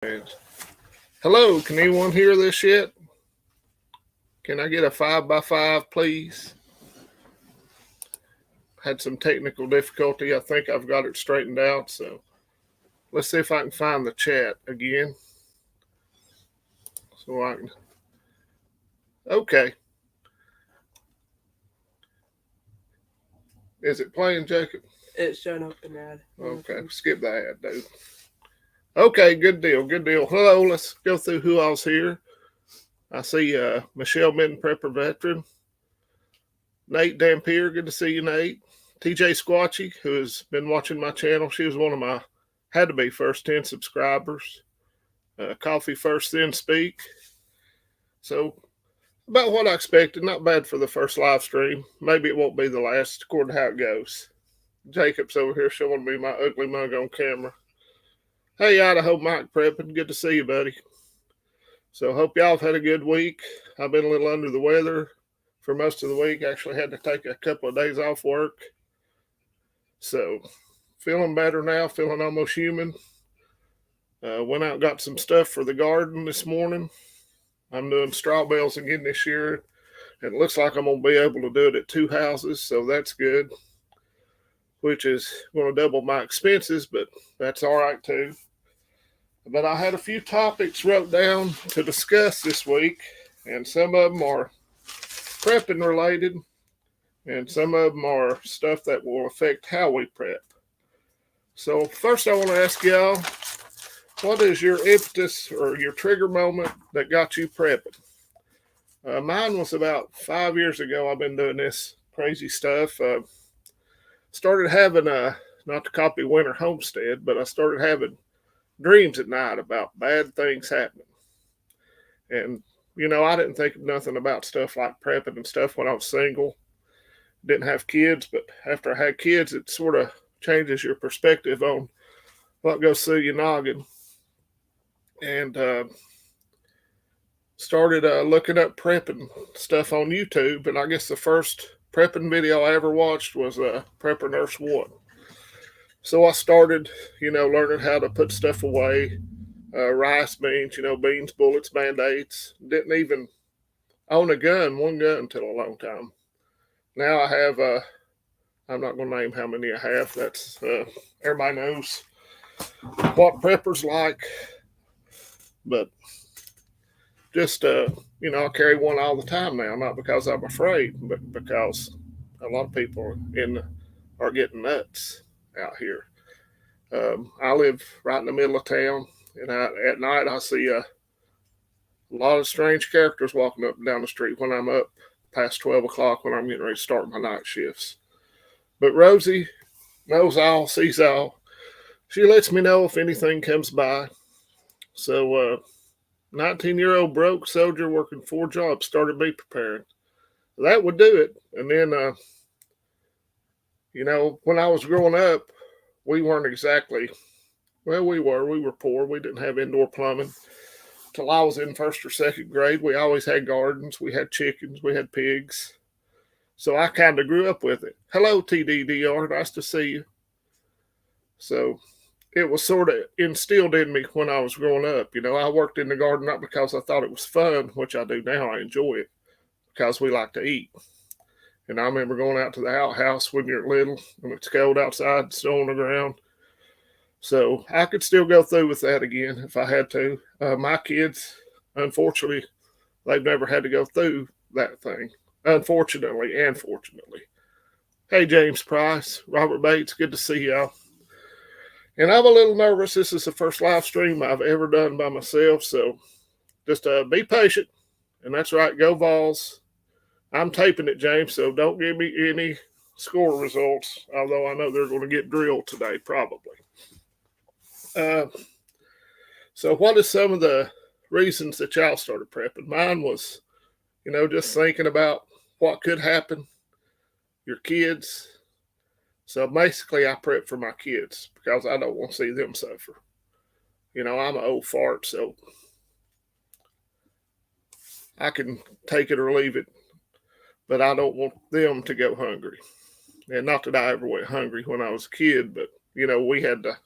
And hello, can anyone hear this yet? Can I get a 5x5, please? Had some technical difficulty. I think I've got it straightened out. So let's see if I can find the chat again. So I can. Okay. Is it playing, Jacob? It's showing up an ad. Okay, skip the ad, dude. Okay, good deal, good deal. Hello, let's go through who else here. I see Michelle Minton, Prepper Veteran. Nate Dampier, good to see you, Nate. TJ Squatchy, who has been watching my channel. She was one of my, had to be first 10 subscribers. Coffee First Then Speak. So, about what I expected. Not bad for the first live stream. Maybe it won't be the last, according to how it goes. Jacob's over here showing me my ugly mug on camera. Hey, Idaho Mike Prepping. Good to see you, buddy. So, hope y'all have had a good week. I've been a little under the weather for most of the week. Actually had to take a couple of days off work. So, feeling better now, feeling almost human. Went out and got some stuff for the garden this morning. I'm doing straw bales again this year. And it looks like I'm going to be able to do it at 2 houses, so that's good. Which is going to double my expenses, but that's all right too. But I had a few topics wrote down to discuss this week, and some of them are prepping related, and some of them are stuff that will affect how we prep. So first I want to ask y'all, what is your impetus or your trigger moment that got you prepping? Mine was about 5 years ago. I've been doing this crazy stuff. Started having, not to copy Winter Homestead, but I started having dreams at night about bad things happening. And, I didn't think of nothing about stuff like prepping and stuff when I was single. Didn't have kids, but after I had kids, it sort of changes your perspective on what goes through your noggin. And started looking up prepping stuff on YouTube. And I guess the first prepping video I ever watched was Prepper Nurse 1. So I started, learning how to put stuff away. Rice, beans, beans, bullets, band-aids. Didn't even own one gun, until a long time. Now I have, I'm not going to name how many I have. That's, everybody knows what prepper's like. But just, I carry one all the time now, not because I'm afraid, but because a lot of people are getting nuts out here. I live right in the middle of town, and at night I see a lot of strange characters walking up and down the street when I'm up past 12 o'clock when I'm getting ready to start my night shifts. But Rosie knows all, sees all. She lets me know if anything comes by. So, 19-year-old broke soldier working 4 jobs started me preparing. That would do it. And then, when I was growing up, we weren't exactly, well, we were poor. We didn't have indoor plumbing. Till I was in first or second grade, we always had gardens. We had chickens. We had pigs. So I kind of grew up with it. Hello, TDDR. Nice to see you. So it was sort of instilled in me when I was growing up. I worked in the garden not because I thought it was fun, which I do now. I enjoy it because we like to eat. And I remember going out to the outhouse when you're little and it's cold outside, snow on the ground. So I could still go through with that again if I had to. My kids, unfortunately, they've never had to go through that thing. Unfortunately and fortunately. Hey, James Price, Robert Bates, good to see y'all. And I'm a little nervous. This is the first live stream I've ever done by myself. So just be patient. And that's right, go Vols. I'm taping it, James, so don't give me any score results, although I know they're going to get drilled today, probably. So what is some of the reasons that y'all started prepping? Mine was, just thinking about what could happen, your kids. So basically I prep for my kids because I don't want to see them suffer. I'm an old fart, so I can take it or leave it, but I don't want them to go hungry. And not that I ever went hungry when I was a kid, but, we had to,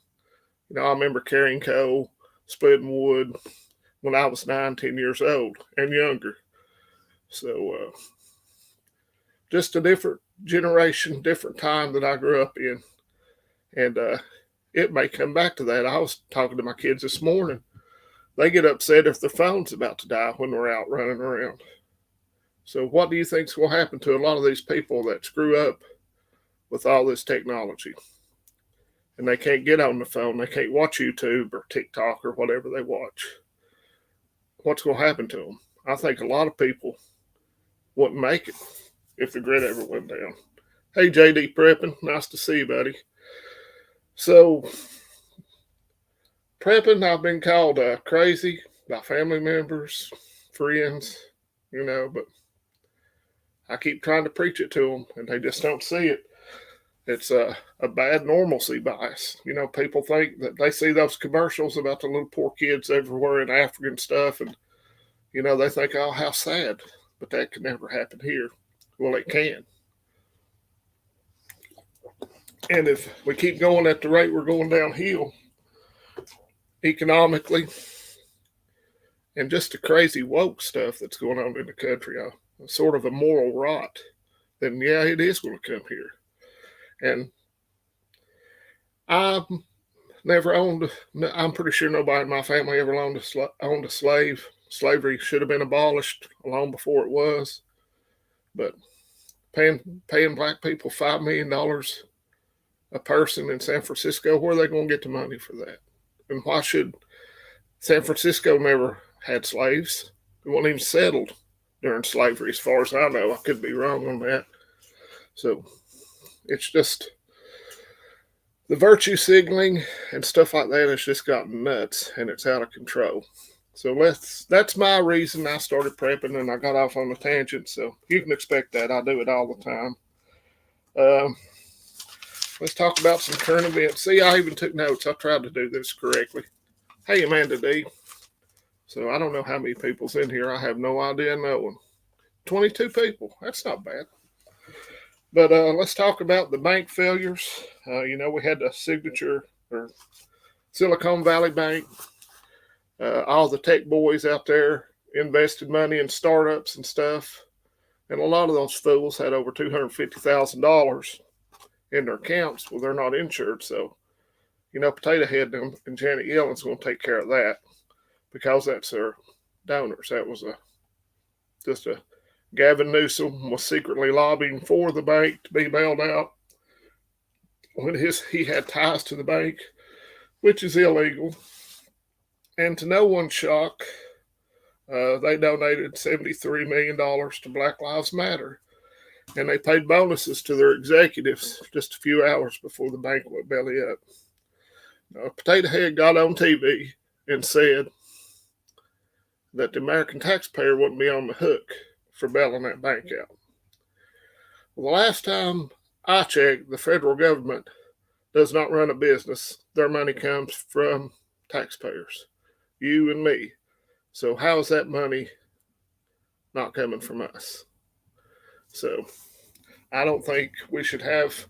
I remember carrying coal splitting wood when I was 9, 10 years old and younger. So just a different generation, different time that I grew up in. And it may come back to that. I was talking to my kids this morning. They get upset if their phone's about to die when we're out running around. So what do you think's going to happen to a lot of these people that screw up with all this technology? And they can't get on the phone. They can't watch YouTube or TikTok or whatever they watch. What's going to happen to them? I think a lot of people wouldn't make it if the grid ever went down. Hey, JD Prepping. Nice to see you, buddy. So, prepping, I've been called crazy by family members, friends, but I keep trying to preach it to them, and they just don't see it. It's a bad normalcy bias. People think that they see those commercials about the little poor kids everywhere in Africa and stuff, and, they think, oh, how sad. But that can never happen here. Well, it can. And if we keep going at the rate we're going downhill, economically, and just the crazy woke stuff that's going on in the country, sort of a moral rot, then yeah, it is going to come here. And I've never owned, I'm pretty sure nobody in my family ever owned a slave. Slavery should have been abolished long before it was. But paying black people $5 million a person in San Francisco, where are they going to get the money for that? And why should San Francisco never had slaves? It wasn't even settled during slavery, as far as I know. I could be wrong on that. So it's just the virtue signaling and stuff like that has just gotten nuts, and it's out of control. So that's my reason I started prepping, and I got off on a tangent. So you can expect that. I do it all the time. Let's talk about some current events. See, I even took notes. I tried to do this correctly. Hey, Amanda D. So I don't know how many people's in here. I have no idea knowing. 22 people. That's not bad. But let's talk about the bank failures. We had the Signature or Silicon Valley Bank. All the tech boys out there invested money in startups and stuff. And a lot of those fools had over $250,000 in their accounts. Well, they're not insured. So, Potato Head and Janet Yellen's going to take care of that because that's their donors. That was just a Gavin Newsom was secretly lobbying for the bank to be bailed out when he had ties to the bank, which is illegal. And to no one's shock, they donated $73 million to Black Lives Matter. And they paid bonuses to their executives just a few hours before the bank went belly up. Now, Potato Head got on TV and said that the American taxpayer wouldn't be on the hook for bailing that bank out. Well, the last time I checked, the federal government does not run a business. Their money comes from taxpayers, you and me. So how is that money not coming from us? So I don't think we shouldn't have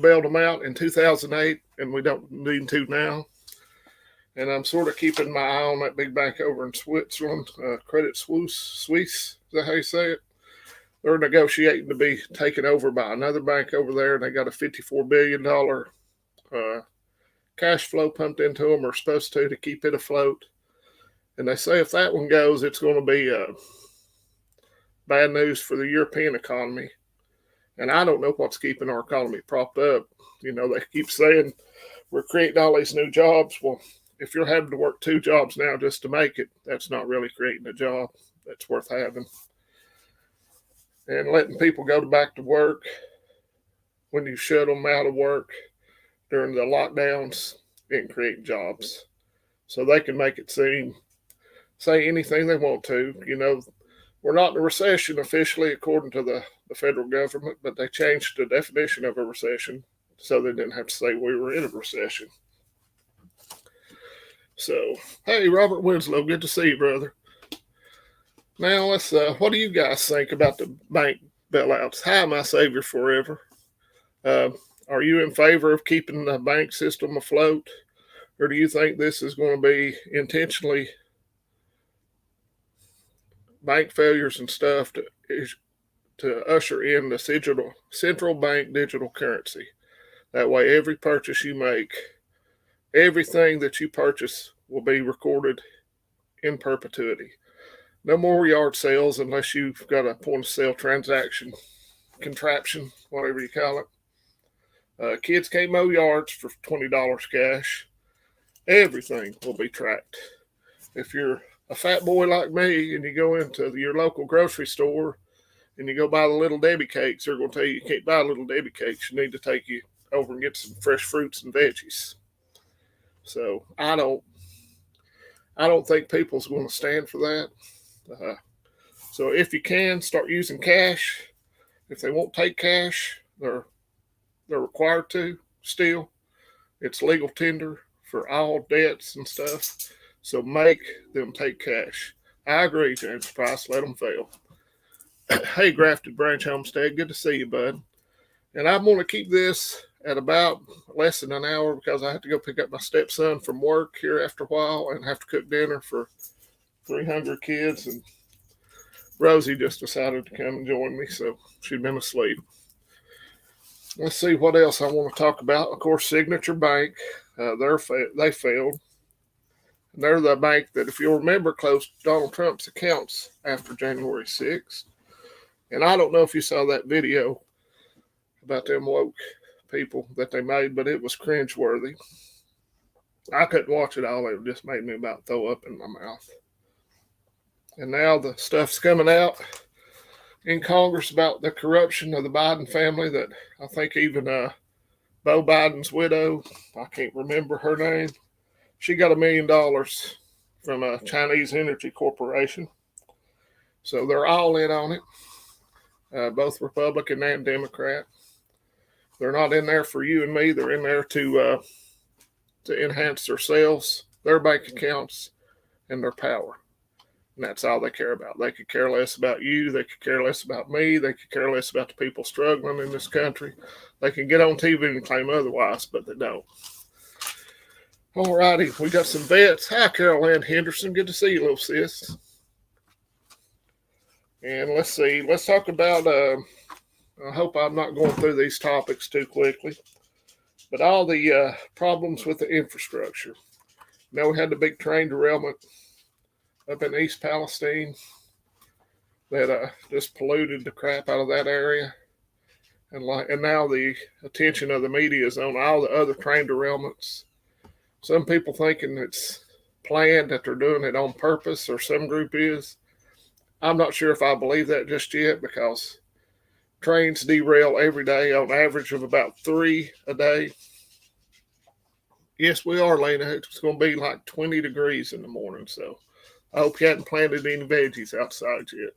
bailed them out in 2008, and we don't need to now. And I'm sort of keeping my eye on that big bank over in Switzerland, Credit Suisse. Is that how you say it? They're negotiating to be taken over by another bank over there, and they got a $54 billion cash flow pumped into them, or supposed to keep it afloat. And they say if that one goes, it's going to be bad news for the European economy. And I don't know what's keeping our economy propped up. They keep saying we're creating all these new jobs. Well, if you're having to work 2 jobs now just to make it, that's not really creating a job that's worth having. And letting people go back to work when you shut them out of work during the lockdowns isn't creating jobs. So they can make it say anything they want to. We're not in a recession officially according to the federal government, but they changed the definition of a recession so they didn't have to say we were in a recession. So, hey, Robert Winslow, good to see you, brother. Now, let's, what do you guys think about the bank bailouts? Hi, my savior forever. Are you in favor of keeping the bank system afloat? Or do you think this is going to be intentionally bank failures and stuff to usher in the central bank digital currency? That way, every purchase you make, everything that you purchase will be recorded in perpetuity. No more yard sales unless you've got a point of sale transaction contraption, whatever you call it. Kids can't mow yards for $20 cash. Everything will be tracked. If you're a fat boy like me and you go into your local grocery store and you go buy the Little Debbie cakes, they're going to tell you can't buy Little Debbie cakes. You need to take you over and get some fresh fruits and veggies. So I don't think people's going to stand for that. So if you can, start using cash. If they won't take cash, they're required to still. It's legal tender for all debts and stuff. So make them take cash. I agree, James Price. Let them fail. Hey, Grafted Branch Homestead. Good to see you, bud. And I'm going to keep this at about less than an hour because I have to go pick up my stepson from work here after a while and have to cook dinner for 300 kids. And Rosie just decided to come and join me, so she'd been asleep. Let's see what else I want to talk about. Of course, Signature Bank, they failed. And they're the bank that, if you'll remember, closed Donald Trump's accounts after January 6th. And I don't know if you saw that video about them woke people that they made, but it was cringeworthy. I couldn't watch it all. It just made me about throw up in my mouth. And now the stuff's coming out in Congress about the corruption of the Biden family that I think even Beau Biden's widow, I can't remember her name, she got $1 million from a Chinese energy corporation. So they're all in on it, both Republican and Democrat. They're not in there for you and me. They're in there to enhance themselves, their bank accounts, and their power. And that's all they care about. They could care less about you. They could care less about me. They could care less about the people struggling in this country. They can get on TV and claim otherwise, but they don't. All righty, we got some vets. Hi, Carol Ann Henderson. Good to see you, little sis. And let's see. Let's talk about, I hope I'm not going through these topics too quickly, but all the problems with the infrastructure. Now we had the big train derailment up in East Palestine that just polluted the crap out of that area. And now the attention of the media is on all the other train derailments. Some people thinking it's planned, that they're doing it on purpose, or some group is. I'm not sure if I believe that just yet, because trains derail every day on average of about 3 a day. Yes, we are, Lena. It's going to be like 20 degrees in the morning, so I hope you hadn't planted any veggies outside yet.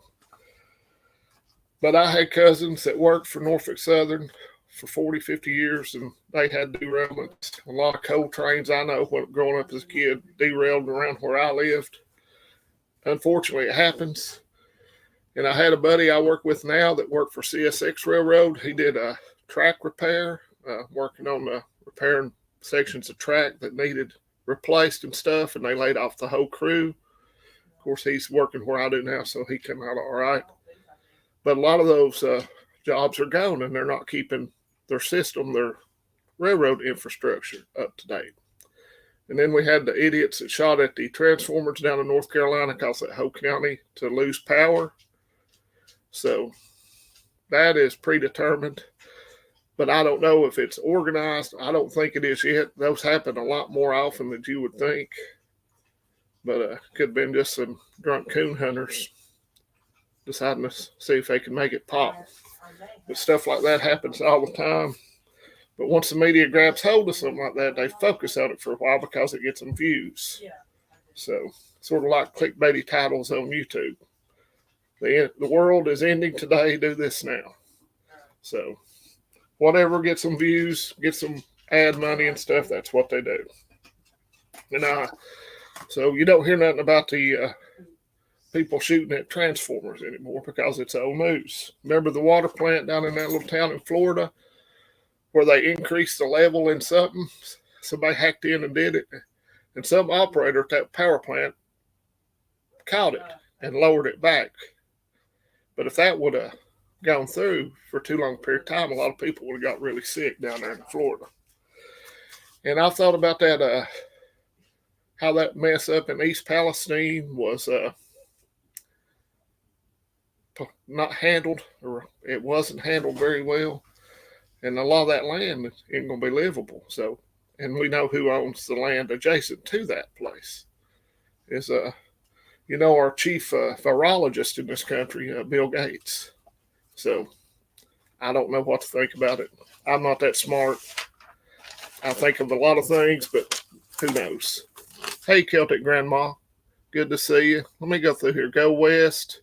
But I had cousins that worked for Norfolk Southern for 40, 50 years, and they had derailments. A lot of coal trains I know, when growing up as a kid, derailed around where I lived. Unfortunately, it happens. And I had a buddy I work with now that worked for CSX Railroad. He did a track repair, working on repairing sections of track that needed replaced and stuff, and they laid off the whole crew. Of course, he's working where I do now, so he came out all right. But a lot of those jobs are gone, and they're not keeping their system, their railroad infrastructure up to date. And then we had the idiots that shot at the transformers down in North Carolina, caused that whole county to lose power. So that is predetermined. But I don't know if it's organized. I don't think it is yet. Those happen a lot more often than you would think. But could have been just some drunk coon hunters deciding to see if they can make it pop. But stuff like that happens all the time. But once the media grabs hold of something like that, they focus on it for a while because it gets them views. So sort of like clickbaity titles on YouTube. The world is ending today. Do this now. So whatever gets them views, gets them ad money and stuff, that's what they do. And so you don't hear nothing about the people shooting at transformers anymore because it's old news. Remember the water plant down in that little town in Florida where they increased the level in something? Somebody hacked in and did it. And some operator at that power plant caught it and lowered it back. But if that would have gone through for too long a period of time, a lot of people would have got really sick down there in Florida. And I thought about that, how that mess up in East Palestine was not handled, or it wasn't handled very well. And a lot of that land ain't going to be livable. So, and we know who owns the land adjacent to that place. Is our chief virologist in this country, Bill Gates. So I don't know what to think about it. I'm not that smart. I think of a lot of things, but who knows? Hey, Celtic Grandma, good to see you. Let me go through here. Go West.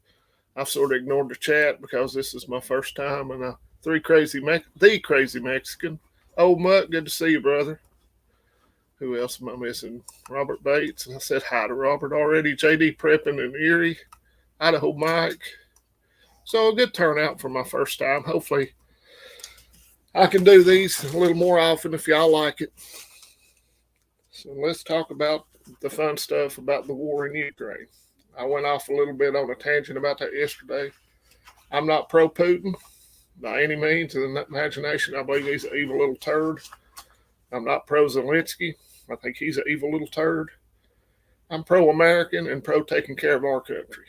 I've sort of ignored the chat because this is my first time, and the crazy Mexican. Old Mutt, good to see you, brother. Who else am I missing? Robert Bates. I said hi to Robert already. JD Prepping in Erie. Idaho Mike. So a good turnout for my first time. Hopefully I can do these a little more often if y'all like it. So let's talk about the fun stuff about the war in Ukraine. I went off a little bit on a tangent about that yesterday. I'm not pro-Putin by any means. In the imagination, I believe he's an evil little turd. I'm not pro-Zelensky. I think he's an evil little turd. I'm pro-American and pro-taking care of our country.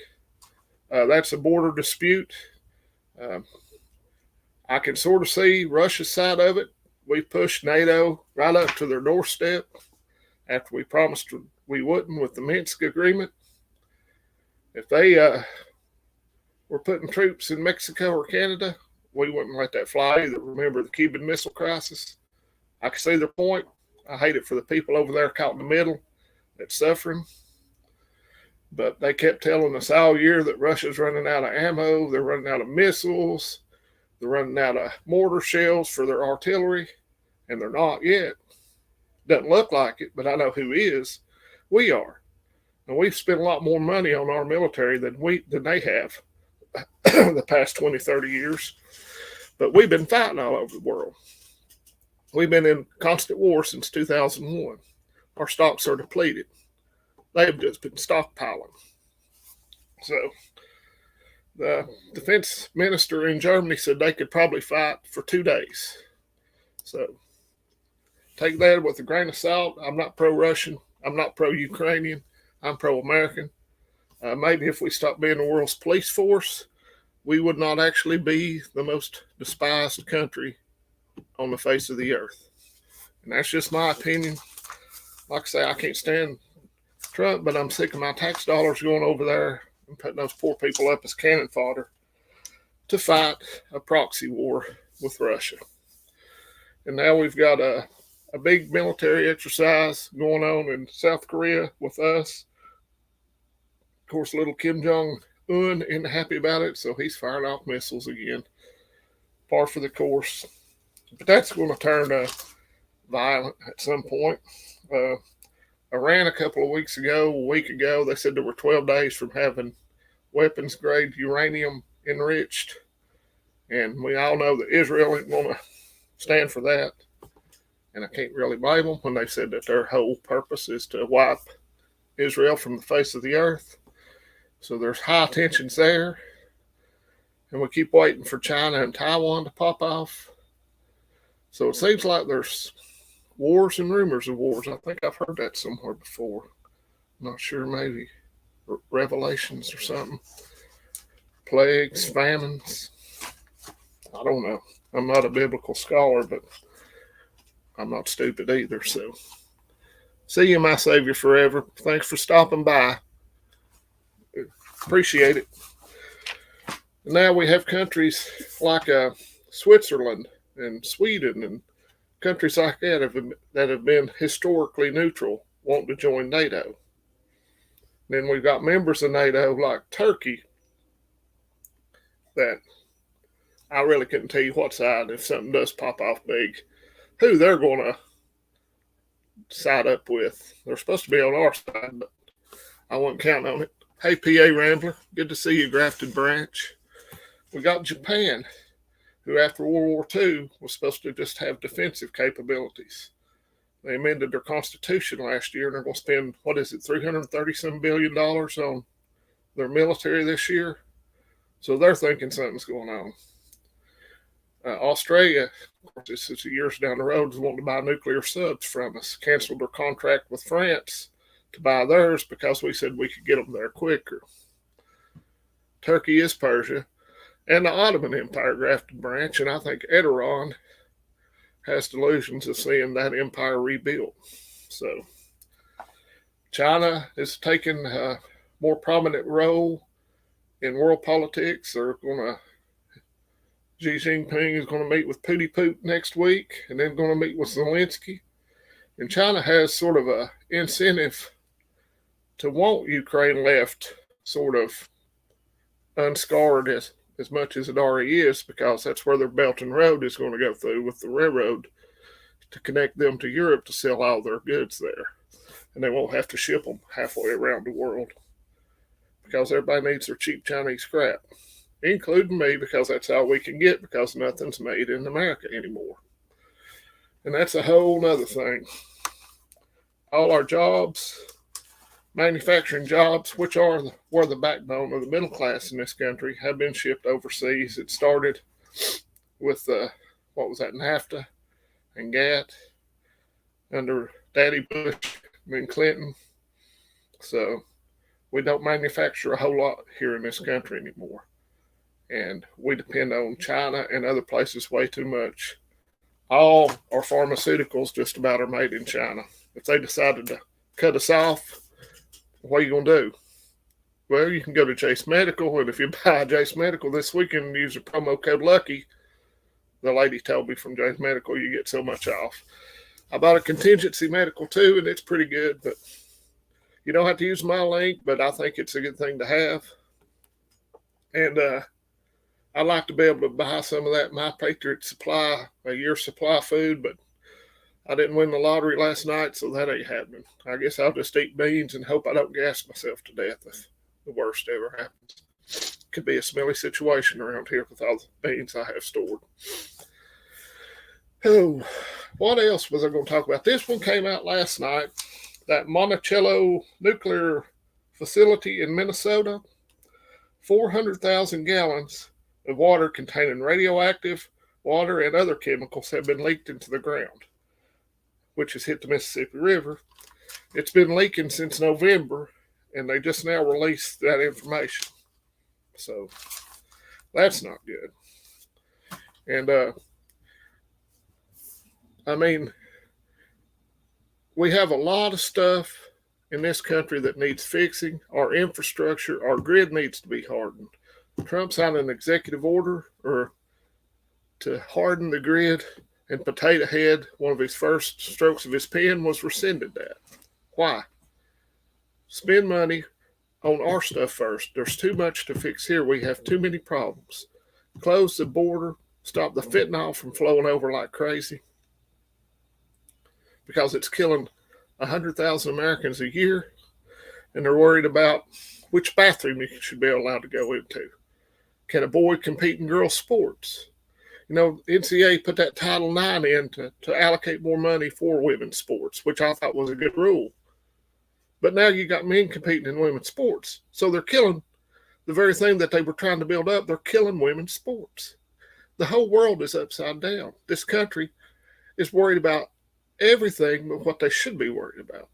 That's a border dispute. I can sort of see Russia's side of it. We pushed NATO right up to their doorstep after we promised we wouldn't with the Minsk agreement. If they were putting troops in Mexico or Canada, we wouldn't let that fly either. Remember the Cuban Missile Crisis? I can see their point. I hate it for the people over there caught in the middle that's suffering. But they kept telling us all year that Russia's running out of ammo, they're running out of missiles, they're running out of mortar shells for their artillery, and they're not yet. Doesn't look like it, but I know who is. We are. And we've spent a lot more money on our military than they have the past 20, 30 years. But we've been fighting all over the world. We've been in constant war since 2001. Our stocks are depleted. They've just been stockpiling. So the defense minister in Germany said they could probably fight for 2 days. So take that with a grain of salt. I'm not pro-Russian. I'm not pro-Ukrainian. I'm pro-American. Maybe if we stopped being the world's police force, we would not actually be the most despised country on the face of the earth. And that's just my opinion. Like I say, I can't stand Trump, but I'm sick of my tax dollars going over there and putting those poor people up as cannon fodder to fight a proxy war with Russia. And now we've got a big military exercise going on in South Korea with us. Of course, little Kim Jong-un isn't happy about it, so he's firing off missiles again. Par for the course. But that's going to turn violent at some point. Iran a week ago, they said there were 12 days from having weapons-grade uranium enriched. And we all know that Israel ain't going to stand for that. And I can't really blame them when they said that their whole purpose is to wipe Israel from the face of the earth. So there's high tensions there. And we keep waiting for China and Taiwan to pop off. So it seems like there's wars and rumors of wars. I think I've heard that somewhere before. I'm not sure, maybe Revelations or something. Plagues, famines. I don't know. I'm not a biblical scholar, but I'm not stupid either. So, see you, my Savior, forever. Thanks for stopping by. Appreciate it. And now we have countries like Switzerland and Sweden and countries like that have been historically neutral, wanting to join NATO. Then we've got members of NATO like Turkey that I really couldn't tell you what side, if something does pop off big, who they're going to side up with. They're supposed to be on our side, but I wouldn't count on it. Hey, PA Rambler, good to see you, Grafton Branch. We got Japan, who after World War II was supposed to just have defensive capabilities. They amended their constitution last year, and they're going to spend, $330 billion on their military this year. So they're thinking something's going on. Australia, of course, this is years down the road, is wanting to buy nuclear subs from us. Canceled their contract with France to buy theirs because we said we could get them there quicker. Turkey is Persia, and the Ottoman Empire grafted branch, and I think Erdogan has delusions of seeing that empire rebuilt. So China is taking a more prominent role in world politics. Xi Jinping is going to meet with Putin next week, and then going to meet with Zelensky. And China has sort of a incentive to want Ukraine left sort of unscarred as much as it already is, because that's where their Belt and Road is going to go through, with the railroad to connect them to Europe to sell all their goods there. And they won't have to ship them halfway around the world, because everybody needs their cheap Chinese scrap, including me, because that's all we can get, because nothing's made in America anymore. And that's a whole nother thing. All our jobs, manufacturing jobs, which were the backbone of the middle class in this country, have been shipped overseas. It started with NAFTA and GATT under Daddy Bush and then Clinton. So we don't manufacture a whole lot here in this country anymore, and we depend on China and other places way too much. All our pharmaceuticals just about are made in China. If they decided to cut us off, what are you going to do? Well, you can go to Chase Medical, and if you buy Chase Medical this weekend and use the promo code LUCKY, the lady told me from Chase Medical, you get so much off. I bought a Contingency Medical too, and it's pretty good, but you don't have to use my link, but I think it's a good thing to have. And I'd like to be able to buy some of that My Patriot Supply, a year's supply food, but I didn't win the lottery last night, so that ain't happening. I guess I'll just eat beans and hope I don't gas myself to death if the worst ever happens. Could be a smelly situation around here with all the beans I have stored. Oh, what else was I going to talk about? This one came out last night. That Monticello nuclear facility in Minnesota, 400,000 gallons of water containing radioactive water and other chemicals have been leaked into the ground, which has hit the Mississippi River. It's been leaking since November, and they just now released that information. So that's not good. And we have a lot of stuff in this country that needs fixing. Our infrastructure, our grid needs to be hardened. Trump signed an executive order to harden the grid, and Potato Head, one of his first strokes of his pen, was rescinded that. Why? Spend money on our stuff first. There's too much to fix here. We have too many problems. Close the border. Stop the fentanyl from flowing over like crazy, because it's killing 100,000 Americans a year, and they're worried about which bathroom you should be allowed to go into. Can a boy compete in girls' sports? NCAA put that Title IX in to allocate more money for women's sports, which I thought was a good rule. But now you got men competing in women's sports. So they're killing the very thing that they were trying to build up. They're killing women's sports. The whole world is upside down. This country is worried about everything but what they should be worried about.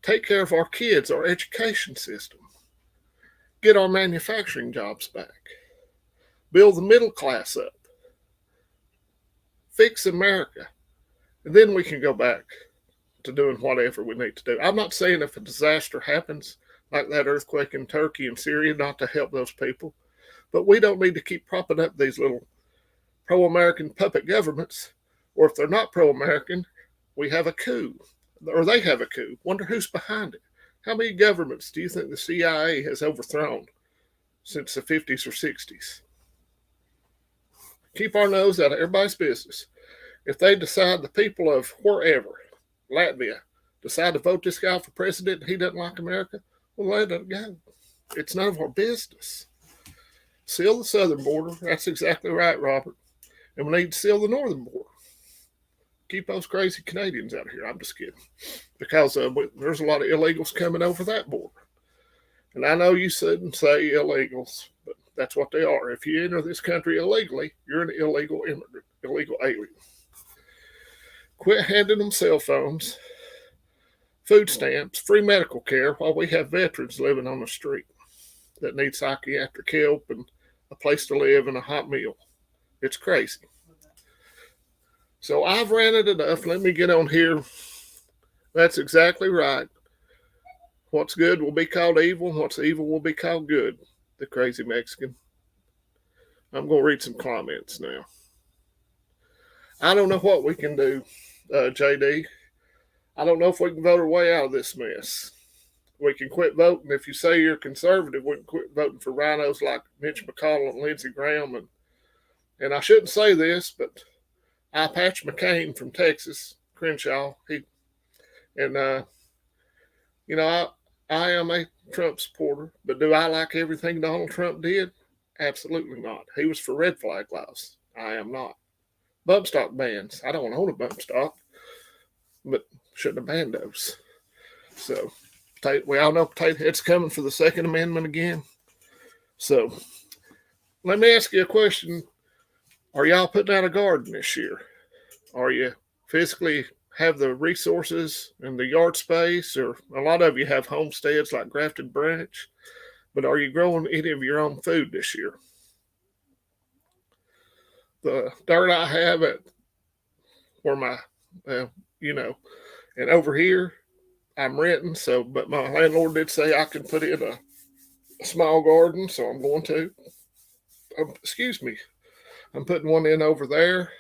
Take care of our kids, our education system. Get our manufacturing jobs back. Build the middle class up. Fix America. And then we can go back to doing whatever we need to do. I'm not saying if a disaster happens, like that earthquake in Turkey and Syria, not to help those people. But we don't need to keep propping up these little pro-American puppet governments. Or if they're not pro-American, we have a coup. Or they have a coup. Wonder who's behind it. How many governments do you think the CIA has overthrown since the 50s or 60s? Keep our nose out of everybody's business. If they decide, the people of wherever, Latvia, decide to vote this guy for president and he doesn't like America, well, let it go. It's none of our business. Seal the southern border. That's exactly right, Robert. And we need to seal the northern border. keep those crazy Canadians out of here. I'm just kidding. Because there's a lot of illegals coming over that border. And I know you shouldn't say illegals, but that's what they are. If you enter this country illegally, you're an illegal immigrant, illegal alien. Quit handing them cell phones, food stamps, free medical care while we have veterans living on the street that need psychiatric help and a place to live and a hot meal. It's crazy. So I've ranted enough. Let me get on here. That's exactly right. What's good will be called evil, and what's evil will be called good. The crazy Mexican. I'm going to read some comments now. I don't know what we can do, JD. I don't know if we can vote our way out of this mess. We can quit voting. If you say you're conservative, we can quit voting for rhinos like Mitch McConnell and Lindsey Graham. And I shouldn't say this, but I Patch McCain from Texas, Crenshaw. I am a Trump supporter, but do I like everything Donald Trump did? Absolutely not. He was for red flag laws. I am not. Bump stock bans. I don't own a bump stock, but shouldn't have banned those. So we all know Potato Head's coming for the Second Amendment again. So let me ask you a question. Are y'all putting out a garden this year? Are you physically have the resources and the yard space, or a lot of you have homesteads like Grafton Branch, but are you growing any of your own food this year? The dirt I have at where my, and over here I'm renting, but my landlord did say I can put in a small garden, so I'm going to. I'm putting one in over there.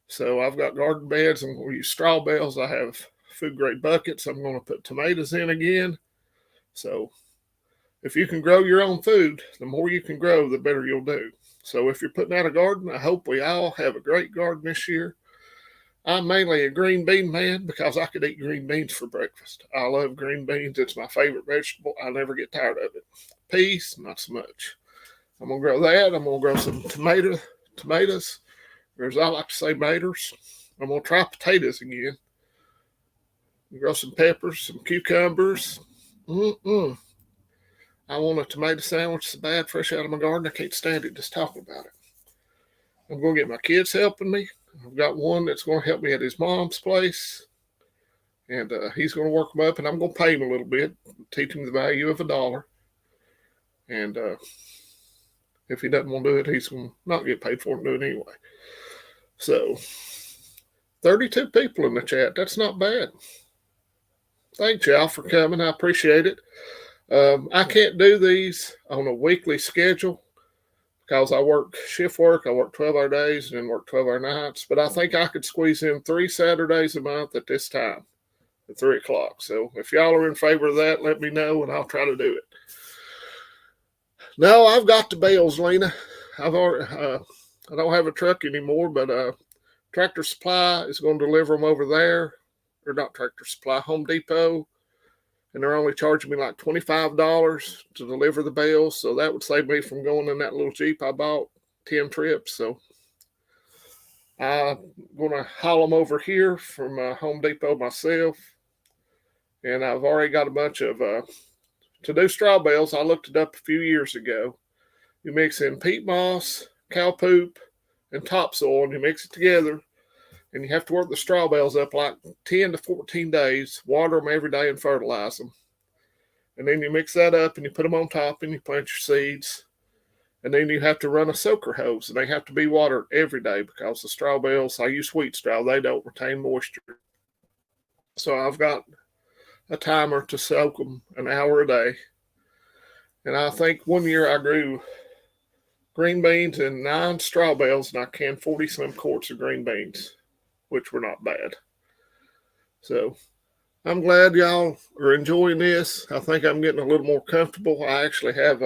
So I've got garden beds. I'm going to use straw bales. I have food grade buckets. I'm going to put tomatoes in again. So if you can grow your own food, the more you can grow, the better you'll do. So if you're putting out a garden, I hope we all have a great garden this year. I'm mainly a green bean man because I could eat green beans for breakfast. I love green beans. It's my favorite vegetable. I never get tired of it. Peas, not so much. I'm going to grow that. I'm going to grow some tomatoes, or as I like to say, maters. I'm going to try potatoes again. Grow some peppers, some cucumbers. I want a tomato sandwich so bad, fresh out of my garden. I can't stand it just talking about it. I'm going to get my kids helping me. I've got one that's going to help me at his mom's place. And he's going to work them up, and I'm going to pay him a little bit, teach him the value of $1. And if he doesn't want to do it, he's going to not get paid for it and do it anyway. So, 32 people in the chat. That's not bad. Thanks, y'all, for coming. I appreciate it. I can't do these on a weekly schedule because I work shift work. I work 12-hour days and then work 12-hour nights. But I think I could squeeze in 3 Saturdays a month at this time at 3 o'clock. So if y'all are in favor of that, let me know and I'll try to do it. No, I've got the bales, Lena. I don't have a truck anymore, but Tractor Supply is going to deliver them over there. Or not Tractor Supply, Home Depot. And they're only charging me like $25 to deliver the bales. So that would save me from going in that little Jeep I bought 10 trips. So I'm going to haul them over here from Home Depot myself. And I've already got a bunch of, to do straw bales, I looked it up a few years ago. You mix in peat moss, cow poop, and topsoil, and you mix it together. And you have to work the straw bales up like 10 to 14 days, water them every day and fertilize them. And then you mix that up and you put them on top and you plant your seeds. And then you have to run a soaker hose, and they have to be watered every day because the straw bales, I use wheat straw, they don't retain moisture. So I've got a timer to soak them an hour a day. And I think one year I grew green beans in 9 straw bales, and I canned 40-some quarts of green beans, which were not bad. So I'm glad y'all are enjoying this. I think I'm getting a little more comfortable. I actually have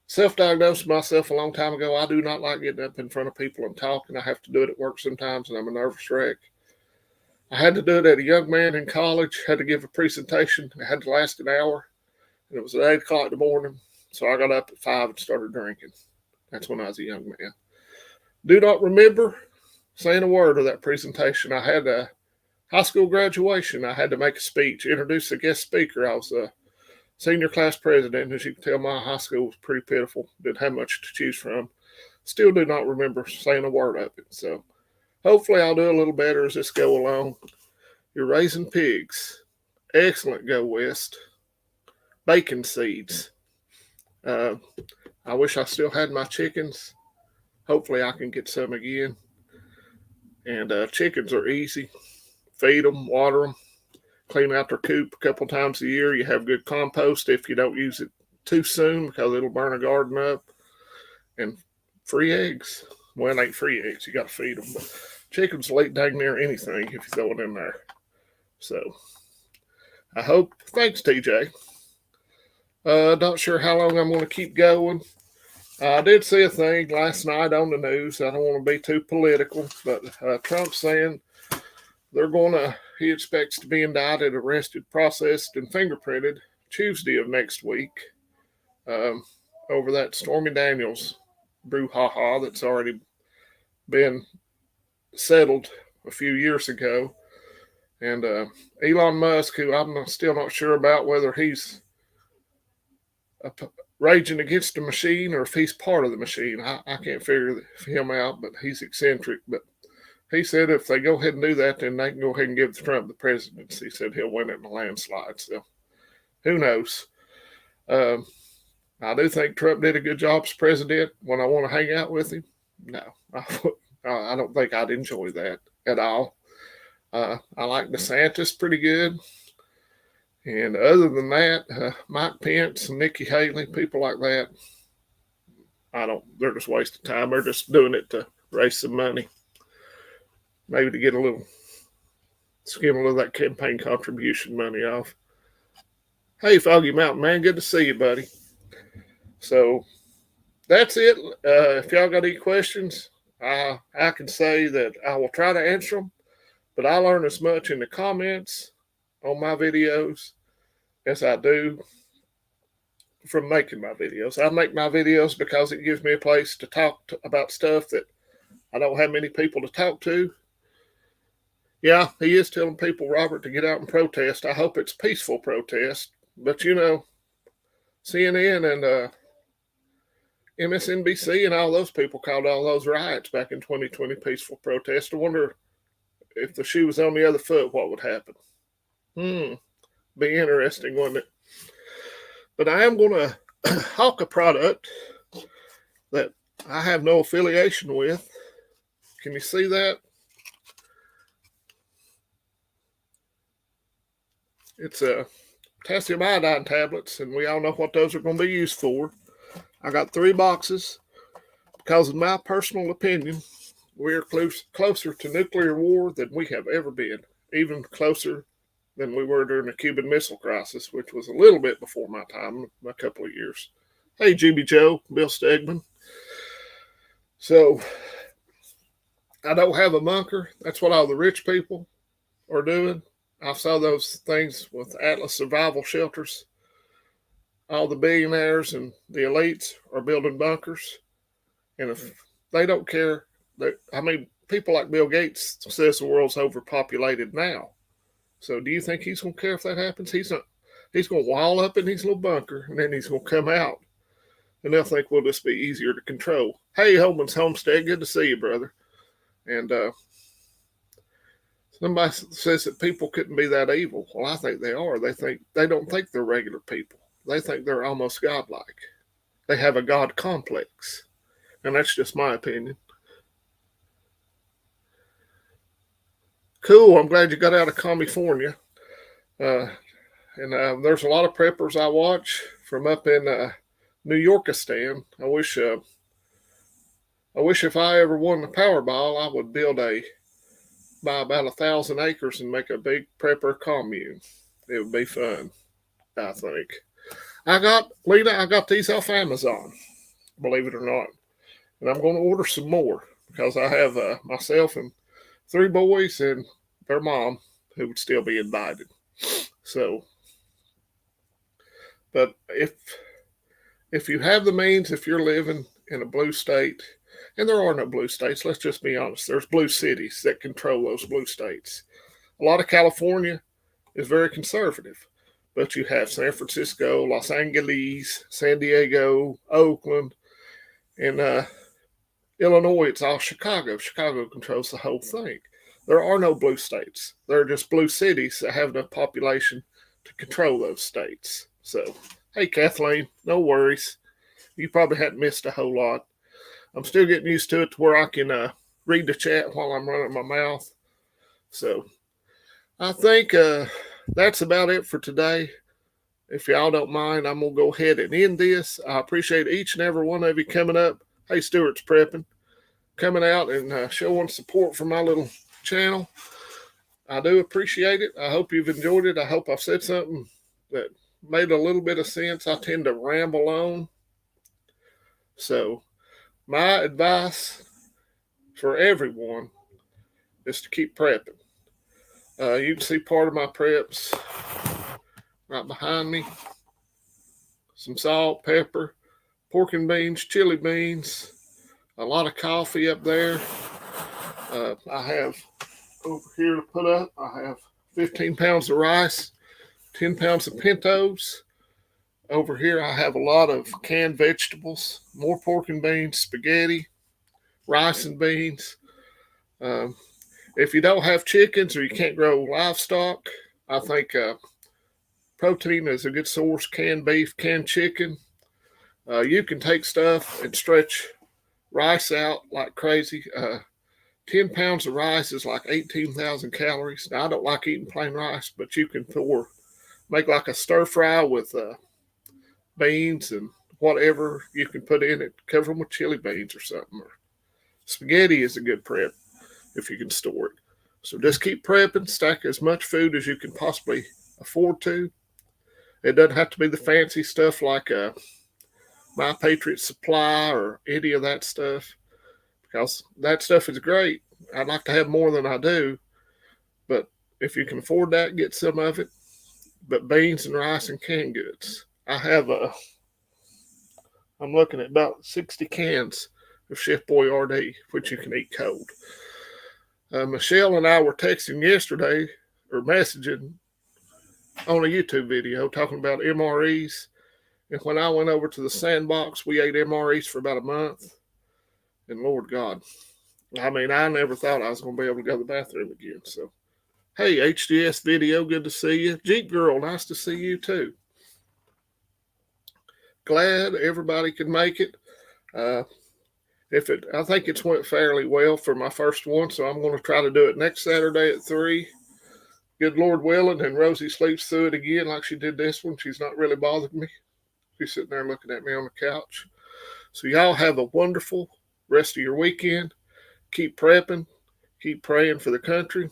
self-diagnosed myself a long time ago. I do not like getting up in front of people and talking. I have to do it at work sometimes, and I'm a nervous wreck. I had to do it at a young man in college. Had to give a presentation. It had to last an hour. And it was at 8 o'clock in the morning. So I got up at 5 and started drinking. That's when I was a young man. Do not remember saying a word of that presentation. I had a high school graduation. I had to make a speech, introduce a guest speaker. I was a senior class president. As you can tell, my high school was pretty pitiful. Didn't have much to choose from. Still do not remember saying a word of it. So hopefully I'll do a little better as this go along. You're raising pigs. Excellent, Go West. Bacon seeds. I wish I still had my chickens. Hopefully I can get some again. And chickens are easy. Feed them, water them, clean out their coop a couple times a year. You have good compost if you don't use it too soon because it'll burn a garden up. And free eggs. Well, it ain't free eggs. You got to feed them. But chickens will eat dang near anything if you throw it in there. So I hope. Thanks, TJ. Not sure how long I'm going to keep going. I did see a thing last night on the news. I don't want to be too political, but Trump's saying he expects to be indicted, arrested, processed, and fingerprinted Tuesday of next week over that Stormy Daniels brouhaha that's already been settled a few years ago. And Elon Musk, who I'm still not sure about whether he's raging against the machine or if he's part of the machine. I can't figure him out, but he's eccentric. But he said if they go ahead and do that, then they can go ahead and give Trump the presidency. He said he'll win it in a landslide. So who knows? I do think Trump did a good job as president. When I want to hang out with him, no, I don't think I'd enjoy that at all. I like DeSantis pretty good. And other than that, Mike Pence and Nikki Haley, people like that, they're just wasting time. They're just doing it to raise some money. Maybe to skim a little of that campaign contribution money off. Hey, Foggy Mountain Man, good to see you, buddy. So that's it. If y'all got any questions, I can say that I will try to answer them, but I learn as much in the comments on my videos as I do from making my videos. I make my videos because it gives me a place to talk about stuff that I don't have many people to talk to. Yeah, he is telling people, Robert, to get out and protest. I hope it's peaceful protest. But, CNN and MSNBC and all those people called all those riots back in 2020 peaceful protest. I wonder if the shoe was on the other foot, what would happen? Be interesting, wouldn't it? But I am going to hawk a product that I have no affiliation with. Can you see that? It's potassium iodine tablets, and we all know what those are going to be used for. I got 3 boxes because, in my personal opinion, we're closer to nuclear war than we have ever been, even closer than we were during the Cuban Missile Crisis, which was a little bit before my time, a couple of years. Hey, Jimmy Joe, Bill Stegman. So, I don't have a bunker. That's what all the rich people are doing. I saw those things with Atlas Survival Shelters. All the billionaires and the elites are building bunkers. And if they don't care, people like Bill Gates says the world's overpopulated now. So do you think he's going to care if that happens? He's going to wall up in his little bunker, and then he's going to come out. And they'll think we'll just be easier to control. Hey, Holman's Homestead, good to see you, brother. And somebody says that people couldn't be that evil. Well, I think they are. They don't think they're regular people. They think they're almost godlike. They have a God complex. And that's just my opinion. Cool. I'm glad you got out of California. And there's a lot of preppers I watch from up in New Yorkistan. I wish if I ever won the Powerball, I would buy about 1,000 acres and make a big prepper commune. It would be fun, I think. I got these off Amazon, believe it or not. And I'm going to order some more because I have myself and 3 boys and their mom who would still be invited. So, but if you have the means, if you're living in a blue state, And there are no blue states. Let's just be honest. There's blue cities that control those blue states. A lot of California is very conservative, but you have San Francisco, Los Angeles, San Diego, Oakland, and Illinois. It's all Chicago. Chicago controls the whole thing. There are no blue states. There are just blue cities that have enough population to control those states. So, hey, Kathleen, no worries. You probably hadn't missed a whole lot. I'm still getting used to it to where I can read the chat while I'm running my mouth. So, I think that's about it for today. If y'all don't mind, I'm going to go ahead and end this. I appreciate each and every one of you coming up. Hey, Stewart's Prepping, coming out and showing support for my little channel. I do appreciate it. I hope you've enjoyed it. I hope I've said something that made a little bit of sense. I tend to ramble on. So, my advice for everyone is to keep prepping. You can see part of my preps right behind me. Some salt, pepper, pork and beans, chili beans, a lot of coffee up there. I have over here to put up, I have 15 pounds of rice, 10 pounds of pintos. Over here I have a lot of canned vegetables, more pork and beans, spaghetti, rice and beans. If you don't have chickens or you can't grow livestock, I think protein is a good source. Canned beef, canned chicken. You can take stuff and stretch rice out like crazy. 10 pounds of rice is like 18,000 calories. Now, I don't like eating plain rice, but you can make like a stir fry with beans and whatever you can put in it. Cover them with chili beans or something. Or spaghetti is a good prep if you can store it. So just keep prepping, stack as much food as you can possibly afford to. It doesn't have to be the fancy stuff like My Patriot Supply or any of that stuff, because that stuff is great. I'd like to have more than I do, but if you can afford that, get some of it. But beans and rice and canned goods. I have I'm looking at about 60 cans of Chef Boyardee, which you can eat cold. Michelle and I were texting yesterday, or messaging on a YouTube video, talking about MREs. And when I went over to the Sandbox, we ate MREs for about a month. And Lord God, I mean, I never thought I was going to be able to go to the bathroom again. So, hey, HDS Video, good to see you. Jeep Girl, nice to see you too. Glad everybody could make it. I think it's went fairly well for my first one, so I'm going to try to do it next Saturday at 3. Good Lord willing, and Rosie sleeps through it again like she did this one. She's not really bothered me. She's sitting there looking at me on the couch. So y'all have a wonderful rest of your weekend. Keep prepping. Keep praying for the country.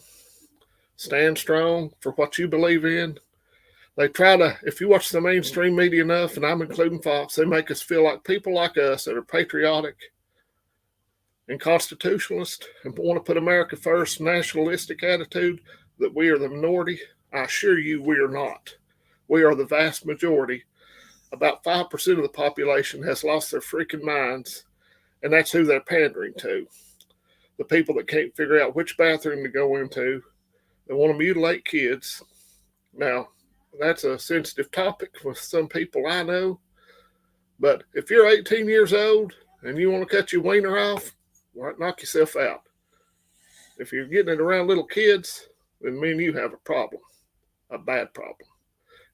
Stand strong for what you believe in. They try to, if you watch the mainstream media enough, and I'm including Fox, they make us feel like people like us that are patriotic and constitutionalist and want to put America first, nationalistic attitude, that we are the minority. I assure you we are not. We are the vast majority. About 5% of the population has lost their freaking minds, and that's who they're pandering to. The people that can't figure out which bathroom to go into. They want to mutilate kids. Now, that's a sensitive topic with some people I know, but if you're 18 years old and you want to cut your wiener off, knock yourself out. If you're getting it around little kids, then me and you have a problem, a bad problem.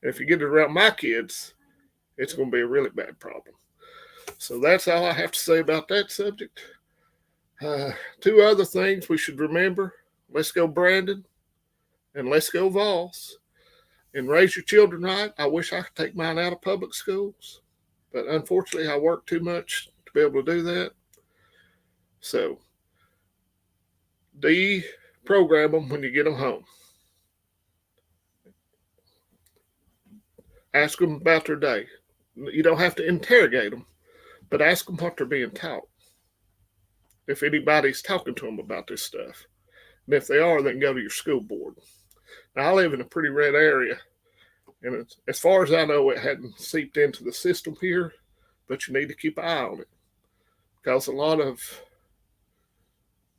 And if you get it around my kids, it's going to be a really bad problem. So that's all I have to say about that subject. 2 other things we should remember. Let's go Brandon, and let's go Vols. And raise your children right. I wish I could take mine out of public schools, but unfortunately I work too much to be able to do that. So, deprogram them when you get them home. Ask them about their day. You don't have to interrogate them, but ask them what they're being taught. If anybody's talking to them about this stuff. And if they are, then go to your school board. Now, I live in a pretty red area, and as far as I know, it hadn't seeped into the system here, but you need to keep an eye on it. because a lot of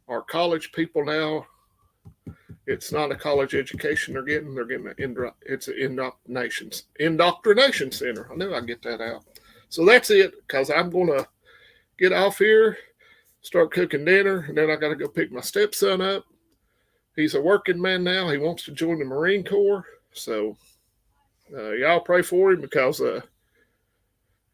our college people now, it's not a college education they're getting it's an indoctrination center. I knew I'd get that out. So that's it, because I'm going to get off here, start cooking dinner, and then I got to go pick my stepson up. He's a working man now. He wants to join the Marine Corps. So y'all pray for him, because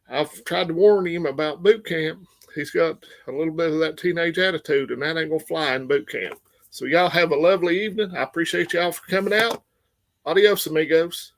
I've tried to warn him about boot camp. He's got a little bit of that teenage attitude, and that ain't going to fly in boot camp. So y'all have a lovely evening. I appreciate y'all for coming out. Adios, amigos.